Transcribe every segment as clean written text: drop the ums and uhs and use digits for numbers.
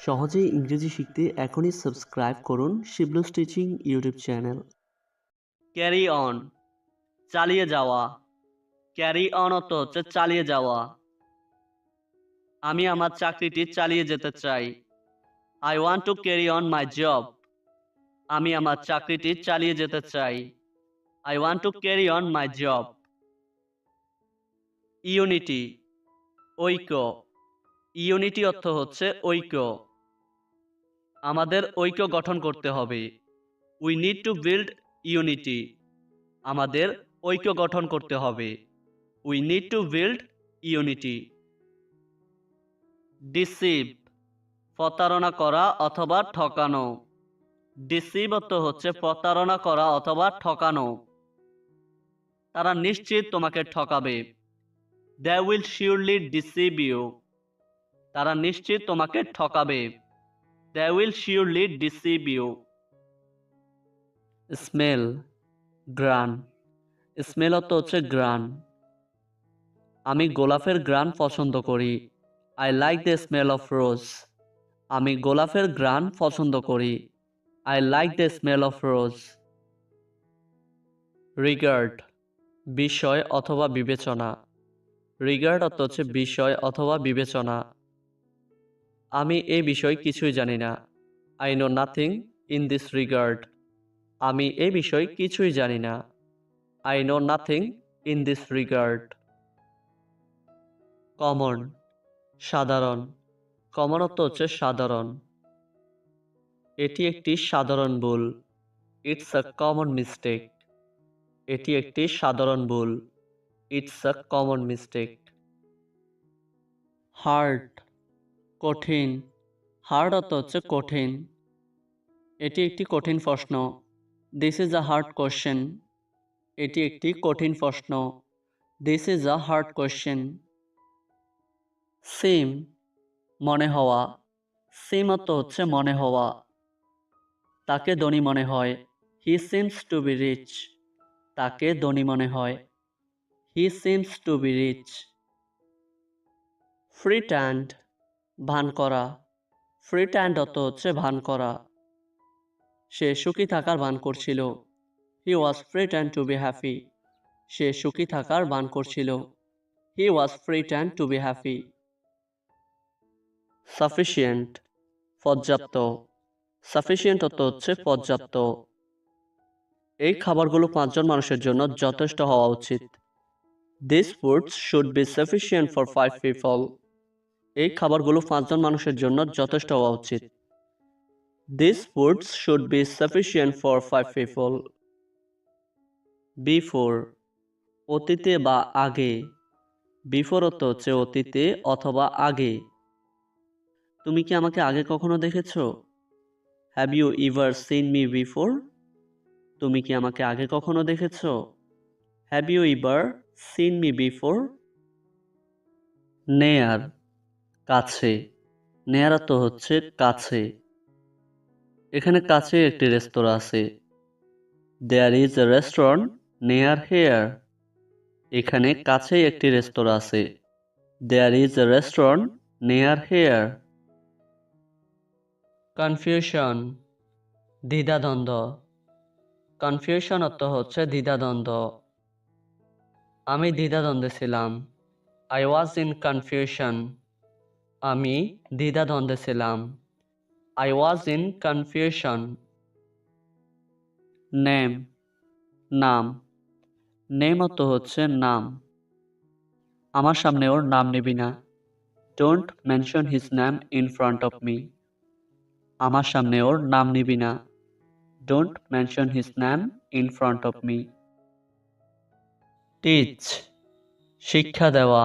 সহজেই ইংরেজি শিখতে এখনই সাবস্ক্রাইব করুন Shiblu's teaching YouTube channel. Carry on, চালিয়ে যাওয়া। ক্যারি অন অর্থ হচ্ছে চালিয়ে যাওয়া। আমি আমার চাকরিটি চালিয়ে যেতে চাই। I want to carry on my job. আমি আমার চাকরিটি চালিয়ে যেতে চাই। I want to carry on my job. Unity, ঐক্য। ইউনিটি অর্থ হচ্ছে ঐক্য। আমাদের ঐক্য গঠন করতে হবে। We need to build unity. আমাদের ঐক্য গঠন করতে হবে। We need to build unity. Deceive, প্রতারণা করা অথবা ঠকানো। ডিসিভ অর্থ হচ্ছে প্রতারণা করা অথবা ঠকানো। তারা নিশ্চিত তোমাকে ঠকাবে। They will surely deceive you. তারা নিশ্চিত তোমাকে ঠকাবে। They will surely deceive you. Smell, গ্রান। স্মেল অর্থ হচ্ছে গ্রান। আমি গোলাপের গ্রান পছন্দ করি। I like the smell of rose. আমি গোলাপের গ্রান পছন্দ করি। I like the smell of rose. Regard, বিষয় অথবা বিবেচনা। রিগার্ড অর্থ হচ্ছে বিষয় অথবা বিবেচনা। আমি এই বিষয়ে কিছুই জানি না। I know nothing in this regard. আমি এই বিষয়ে কিছুই জানি না। I know nothing in this regard. Common, সাধারণ। কমন অর্থ হচ্ছে সাধারণ। এটি একটি সাধারণ ভুল। It's a common mistake. এটি একটি সাধারণ ভুল। It's a common mistake. Hard, কঠিন। হার্ড অর্থ হচ্ছে কঠিন। এটি একটি কঠিন প্রশ্ন। This is a hard question. এটি একটি কঠিন প্রশ্ন। This is a hard question. Seem, মনে হওয়া। সিম অর্থ হচ্ছে মনে হওয়া। তাকে ধনী মনে হয়। He seems to be rich. তাকে ধনী মনে হয়। He seems to be rich. Pretend, ভান করা। প্রিটেন্ড অর্থ হচ্ছে ভান করা। সে সুখী থাকার ভান করছিল। He was pretend to be happy. সে সুখী থাকার ভান করছিল। He was pretend to be happy. Sufficient, পর্যাপ্ত। সাফিসিয়েন্ট অর্থ হচ্ছে পর্যাপ্ত। এই খাবারগুলো 5 জন মানুষের জন্য যথেষ্ট হওয়া উচিত। These foods should be sufficient for 5 people. এই খাবারগুলো 5 জন মানুষের জন্য যথেষ্ট হওয়া উচিত। These foods should be sufficient for 5 people. Before, অতীতে বা আগে। Before অর্থ হচ্ছে অতীতে অথবা আগে। তুমি কি আমাকে আগে কখনো দেখেছো? Have you ever seen me before? তুমি কি আমাকে আগে কখনো দেখেছো? Have you ever seen me before? Near, কাছে। Near অর্থ হচ্ছে কাছে। এখানে কাছে একটি রেস্তোরাঁ আছে। There is a restaurant near here. এখানে কাছেই একটি রেস্তোরাঁ আছে। There is a restaurant near here. Confusion, দ্বিধাদ্বন্দ্ব। Confusion অর্থ হচ্ছে দ্বিধাদ্বন্দ্ব। আমি দ্বিধাদ্বন্দ্বে ছিলাম। I was in confusion. আমি দ্বিধাদ্বন্দ্বে ছিলাম। I was in confusion. Name, নাম। Name অর্থ হচ্ছে নাম। আমার সামনে ওর নাম নিবি না। Don't mention his name in front of me. আমার সামনে ওর নাম নিবি না। Don't mention his name in front of me. Teach, শিক্ষা দেওয়া।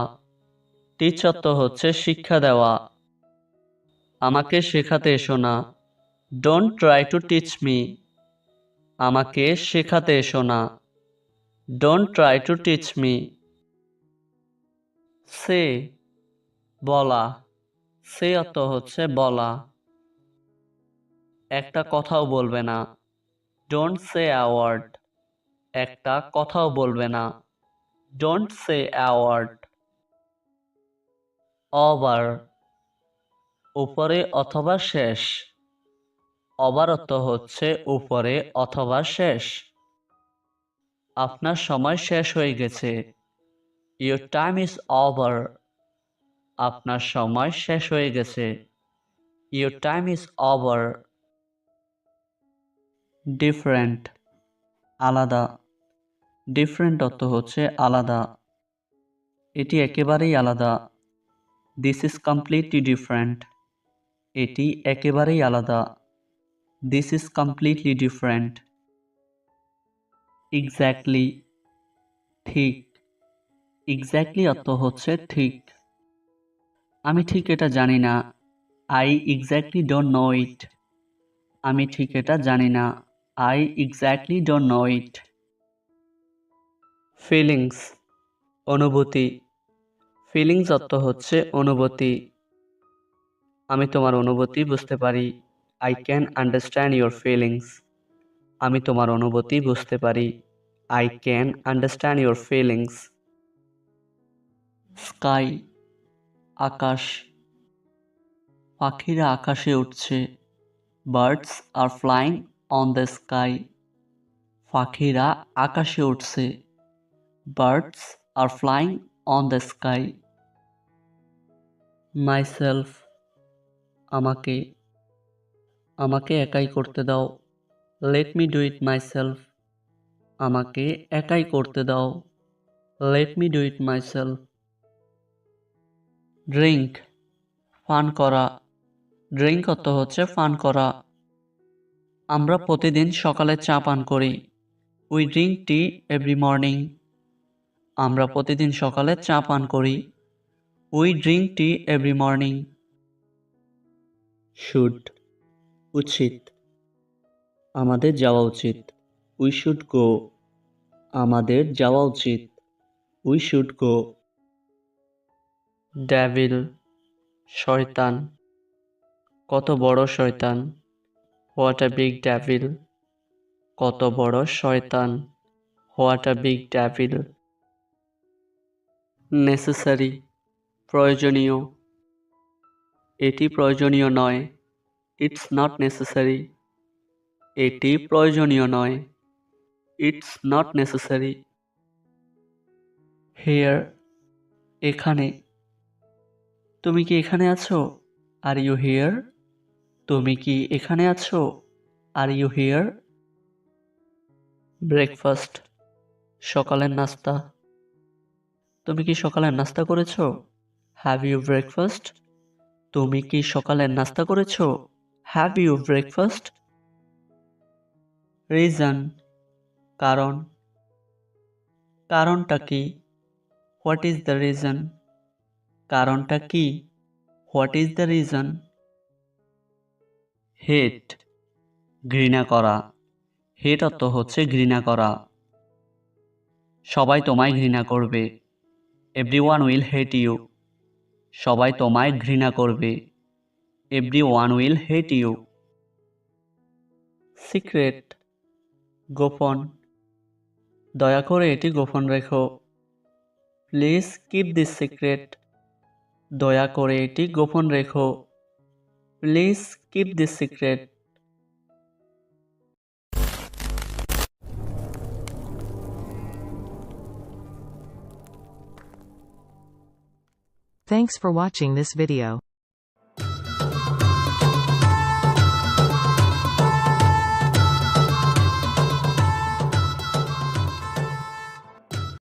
Teach অর্থ হচ্ছে শিক্ষা দেওয়া। আমাকে শেখাতে এসো না। Don't try to teach me. আমাকে শেখাতে এসো না। Don't try to teach me. Say, বলা। Say অর্থ হচ্ছে বলা। একটা কথাও বলবে না। Don't say a word. একটা কথাও বলবে না। Don't say a word. Over, উপরে অথবা শেষ। ওভার অর্থ হচ্ছে উপরে অথবা শেষ। আপনার সময় শেষ হয়ে গেছে। Your time is over. আপনার সময় শেষ হয়ে গেছে। Your time is over. Different, আলাদা। Different অর্থ হচ্ছে আলাদা। এটি একেবারেই আলাদা। This is completely different. এটি একেবারেই আলাদা। This is completely different. Exactly, ঠিক। Exactly অর্থ হচ্ছে ঠিক। আমি ঠিক এটা জানি না। I exactly don't know it. আমি ঠিক এটা জানি না। I exactly don't know it. Feelings, অনুভূতি। Feelings অর্থ হচ্ছে অনুভূতি। আমি তোমার অনুভূতি বুঝতে পারি। I can understand your feelings. আমি তোমার অনুভূতি বুঝতে পারি। I can understand your feelings. Sky, আকাশ। পাখিরা আকাশে উঠছে। Birds are flying on the sky. পাখিরা আকাশে উঠছে। Birds are flying on the sky. Myself, আমাকে। আমাকে একাই করতে দাও। Let me do it myself. আমাকে একাই করতে দাও। Let me do it myself. Drink, পান করা। Drink অর্থ হচ্ছে পান করা। আমরা প্রতিদিন সকালে চা পান করি। We drink tea every morning. আমরা প্রতিদিন সকালে চা পান করি। We drink tea every morning. Should, উচিত। আমাদের যাওয়া উচিত। We should go. আমাদের যাওয়া উচিত। We should go. Devil, শয়তান। কত বড় শয়তান। What a big devil. কত বড় শয়তান। What a big devil. Necessary, প্রয়োজনীয়। এটি প্রয়োজনীয় নয়। It's not necessary. এটি প্রয়োজনীয় নয়। It's not necessary. Here, এখানে। তুমি কি এখানে আছো? Are you here? তুমি কি এখানে আছো? Are you here? Breakfast, সকালের নাস্তা। তুমি কি সকালের নাস্তা করেছো? Have you breakfast? তুমি কি সকালের নাস্তা করেছো? Have you breakfast? Reason, কারণ। কারণটা কি? What is the reason? কারণটা কি? What is the reason? Hate, ঘৃণা করা। Hate অর্থ হচ্ছে ঘৃণা করা। সবাই তোমায় ঘৃণা করবে। Everyone will hate you. সবাই তোমায় ঘৃণা করবে। Everyone will hate you. Secret, গোপন। দয়া করে এটি গোপন রেখো। Please keep this secret. দয়া করে এটি গোপন রেখো। Please keep this secret. Thanks for watching this video.